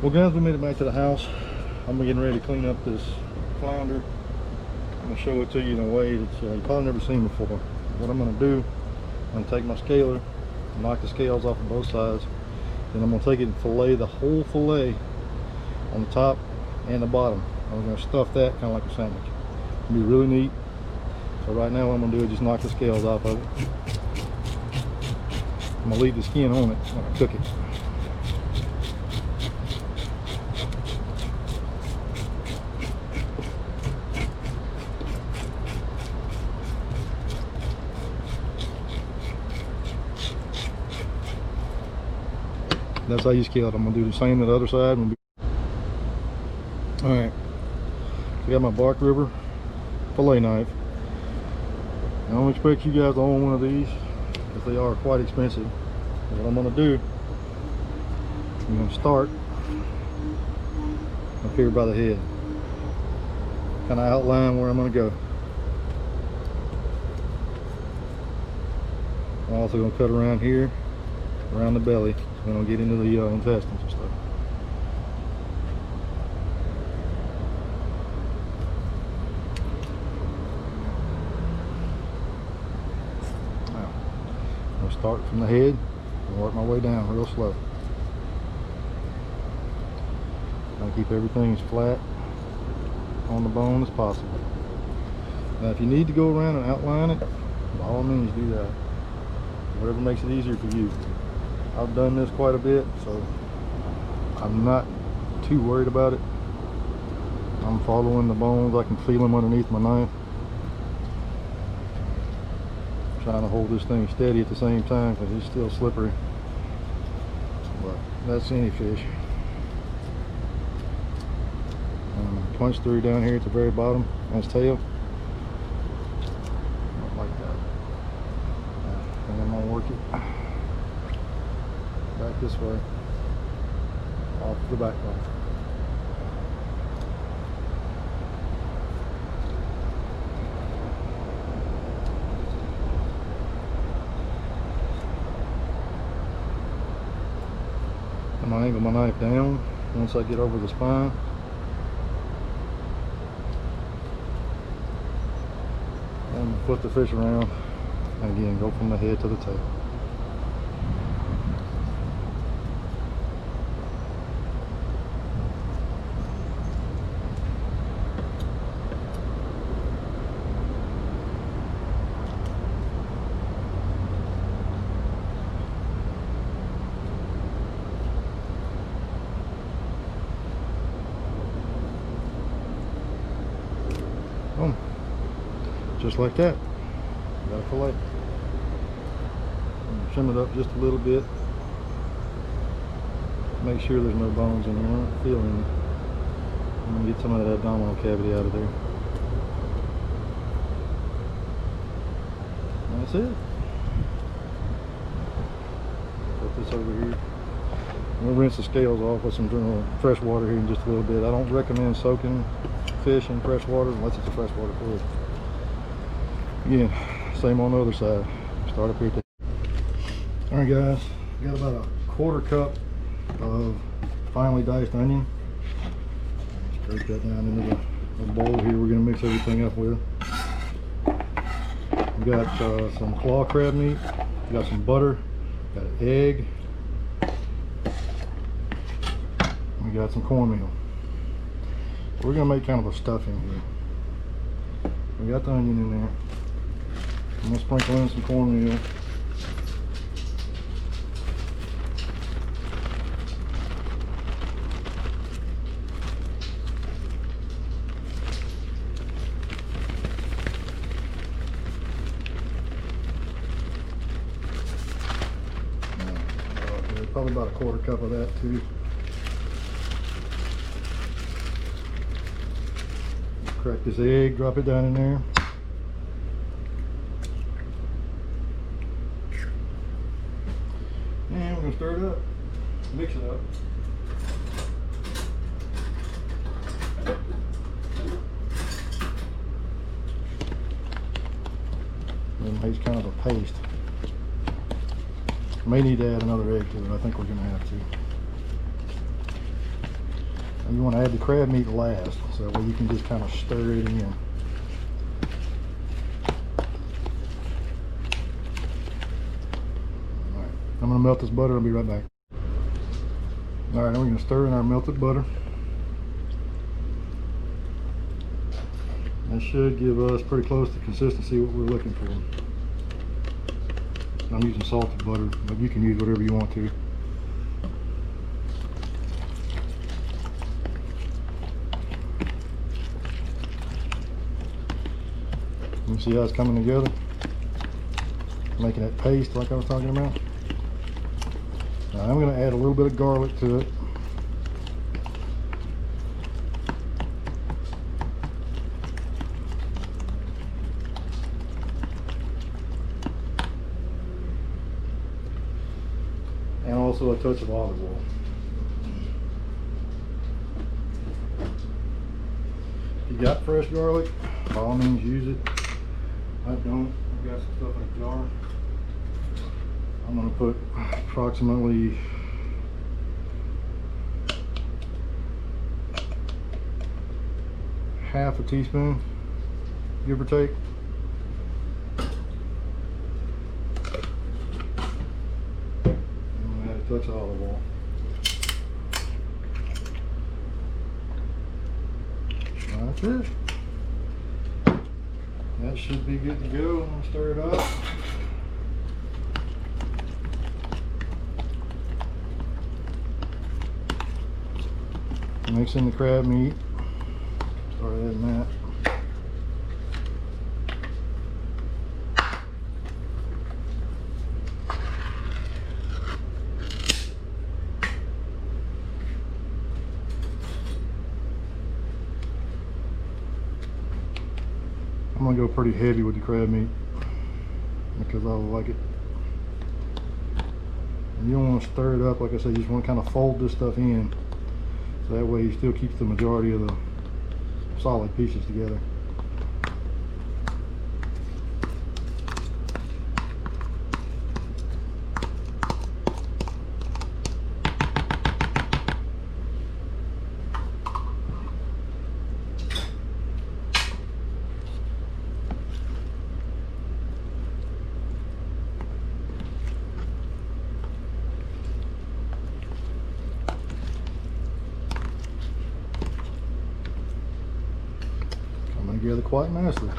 Well guys, we made it back to the house. I'm getting ready to clean up this flounder. I'm going to show it to you in a way that you've probably never seen before. What I'm going to do, I'm going to take my scaler, knock the scales off of both sides, then I'm going to take it and fillet the whole fillet on the top and the bottom. I'm going to stuff that kind of like a sandwich. It'll be really neat. So right now what I'm going to do is just knock the scales off of it. I'm going to leave the skin on it when I cook it. That's how you scale it. I'm going to do the same to the other side. Alright, I got my Bark River fillet knife. I don't expect you guys to own one of these because they are quite expensive. What I'm going to do, I'm going to start up here by the head. Kind of outline where I'm going to go. I'm also going to cut around here, around the belly. We don't get into the intestines and stuff. Now, I'm going to start from the head and work my way down real slow. Trying to keep everything as flat on the bone as possible. Now, if you need to go around and outline it, by all means do that. Whatever makes it easier for you. I've done this quite a bit, so I'm not too worried about it. I'm following the bones. I can feel them underneath my knife. I'm trying to hold this thing steady at the same time because it's still slippery. But that's any fish. Punch through down here at the very bottom on its tail. Not like that. And I'm going to work it back this way, off the back line. I'm going to angle my knife down once I get over the spine. And flip the fish around, and again go from the head to the tail. Boom. Just like that. Got a fillet. Trim it up just a little bit. Make sure there's no bones in there. I don't feel any. I'm going to get some of that abdominal cavity out of there. And that's it. Put this over here. I'm going to rinse the scales off with some fresh water here in just a little bit. I don't recommend soaking fish in fresh water unless it's a freshwater fish. Again, same on the other side. Start up here. Alright guys, got about a quarter cup of finely diced onion. Scrape that down into the bowl here we're going to mix everything up with. We got some claw crab meat, we got some butter, got an egg, we got some cornmeal. We're going to make kind of a stuffing here. We got the onion in there. I'm going to sprinkle in some cornmeal. Probably about a quarter cup of that too. Crack this egg, drop it down in there. And we're going to stir it up, mix it up. And makes kind of a paste. May need to add another egg to it. I think we're going to have to. And you want to add the crab meat last, so that way you can just kind of stir it in. Alright, I'm going to melt this butter. I'll be right back. Alright, now we're going to stir in our melted butter. That should give us pretty close to consistency what we're looking for. I'm using salted butter, but you can use whatever you want to. You see how it's coming together? Making that paste like I was talking about. Now I'm going to add a little bit of garlic to it. And also a touch of olive oil. If you got fresh garlic, by all means use it. I don't. I've got some stuff in a jar. I'm going to put approximately half a teaspoon, give or take. I'm going to add a touch of olive oil. That's it. That should be good to go. I'm going to stir it up. Mix in the crab meat. Start adding that. I'm going to go pretty heavy with the crab meat because I like it. And you don't want to stir it up, like I said, you just want to kind of fold this stuff in. So that way you still keep the majority of the solid pieces together. Together quite nicely.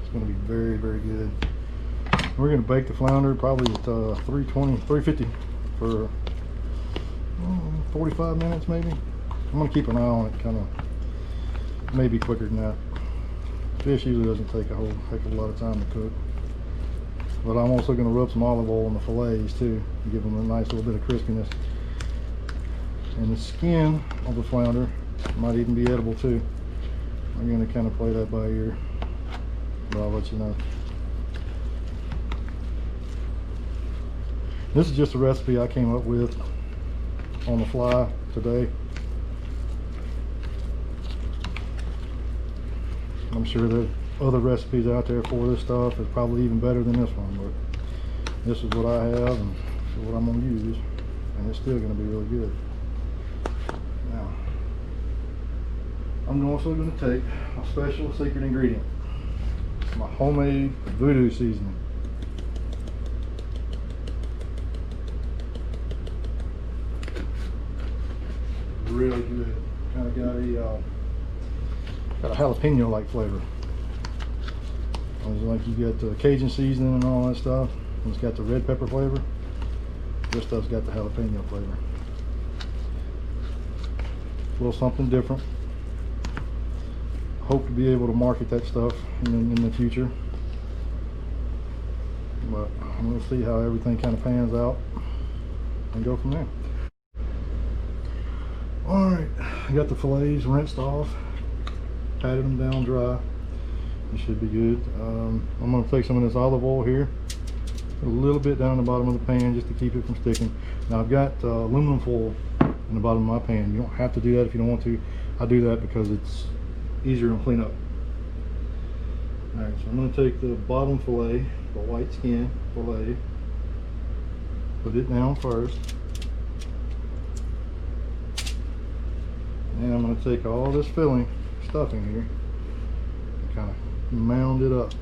It's going to be very, very good. We're going to bake the flounder probably at 350 for 45 minutes maybe. I'm going to keep an eye on it, kind of maybe quicker than that. Fish usually doesn't take a whole heck of a lot of time to cook. But I'm also going to rub some olive oil on the fillets too, to give them a nice little bit of crispiness. And the skin of the flounder might even be edible too. I'm going to kind of play that by ear, but I'll let you know. This is just a recipe I came up with on the fly today. I'm sure there are other recipes out there for this stuff that's probably even better than this one, but this is what I have and this is what I'm going to use, and it's still going to be really good. Now, I'm also going to take a special secret ingredient, my homemade voodoo seasoning. Really good. Kind of got a jalapeno-like flavor. Like you get the Cajun seasoning and all that stuff. It's got the red pepper flavor. This stuff's got the jalapeno flavor. A little something different. Hope to be able to market that stuff in the future, but I'm going to see how everything kind of pans out and go from there. Alright, I got the fillets rinsed off, patted them down dry. It should be good. I'm going to take some of this olive oil here, put a little bit down in the bottom of the pan just to keep it from sticking. Now I've got aluminum foil in the bottom of my pan. You don't have to do that if you don't want to. I do that because it's easier to clean up. Alright, so I'm going to take the bottom fillet, the white skin fillet, put it down first, And I'm going to take all this stuffing here and kind of mound it up.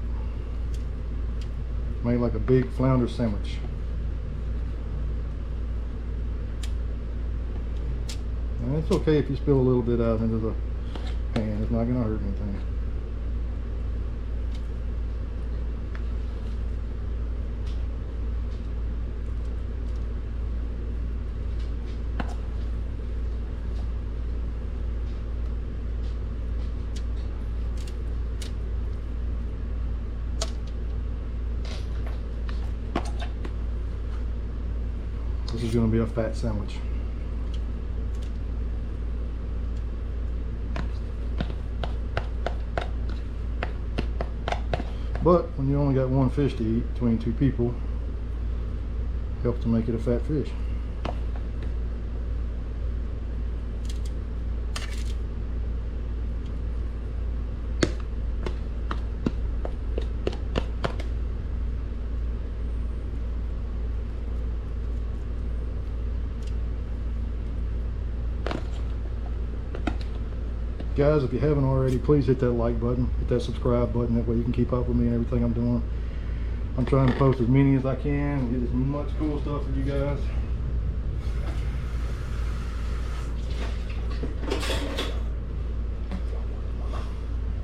Make like a big flounder sandwich. And it's okay if you spill a little bit out into the pan. It's not going to hurt anything. This is going to be a fat sandwich. But when you only got one fish to eat between two people, it helps to make it a fat fish. Guys, if you haven't already, please hit that like button, hit that subscribe button. That way you can keep up with me and everything I'm doing. I'm trying to post as many as I can and get as much cool stuff for you guys.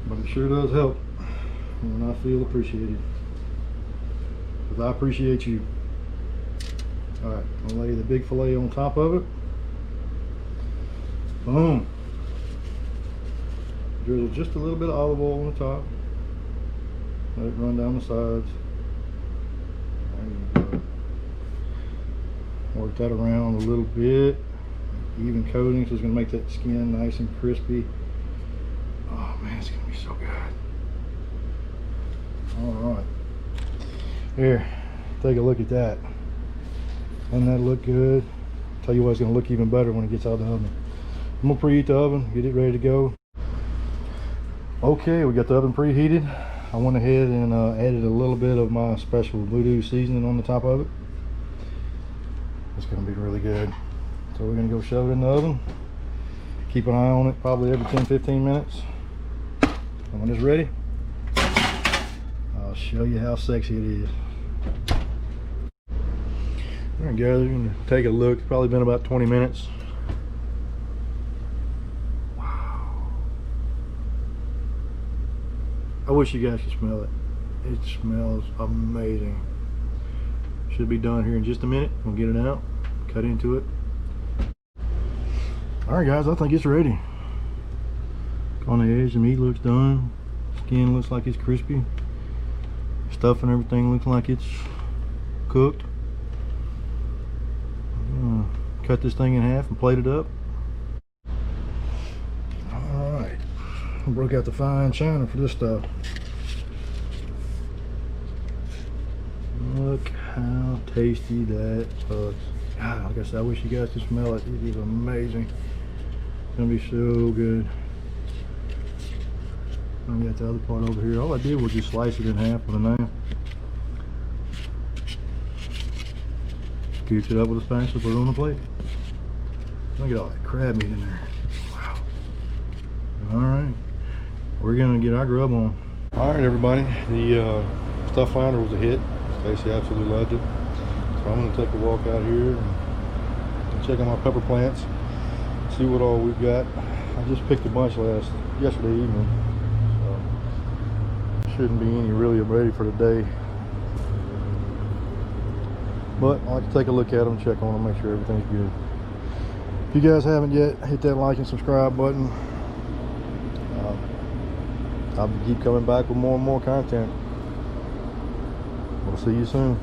But it sure does help when I feel appreciated, because I appreciate you. Alright, I'll lay the big fillet on top of it. Boom. Drizzle just a little bit of olive oil on the top. Let it run down the sides. There you go. Work that around a little bit. Even coating, so it's going to make that skin nice and crispy. Oh man, it's going to be so good. Alright. Here, take a look at that. Doesn't that look good? Tell you what, it's going to look even better when it gets out of the oven. I'm going to preheat the oven, get it ready to go. Okay, we got the oven preheated. I went ahead and added a little bit of my special voodoo seasoning on the top of it. It's going to be really good. So we're going to go shove it in the oven. Keep an eye on it probably every 10-15 minutes. And when it's ready, I'll show you how sexy it is. Alright guys, we're going to take a look. It's probably been about 20 minutes. I wish you guys could smell it. It smells amazing. Should be done here in just a minute. We'll get it out, cut into it. Alright guys, I think it's ready. On the edge, the meat looks done. Skin looks like it's crispy. Stuff and everything looks like it's cooked. I'm gonna cut this thing in half and plate it up. I broke out the fine china for this stuff. Look how tasty that looks. God, like I said, I wish you guys could smell it. It is amazing. It's gonna be so good. I got the other part over here. All I did was just slice it in half with a knife. Scoop it up with a spatula, put it on the plate. Look at all that crab meat in there. Wow. Alright. We're gonna get our grub on. Alright everybody, the stuffed flounder was a hit. Stacy absolutely loved it. So I'm gonna take a walk out here and check on my pepper plants, see what all we've got. I just picked a bunch yesterday evening, so shouldn't be any really ready for today. But I like to take a look at them, check on them, make sure everything's good. If you guys haven't yet, hit that like and subscribe button. I'll keep coming back with more and more content. We'll see you soon.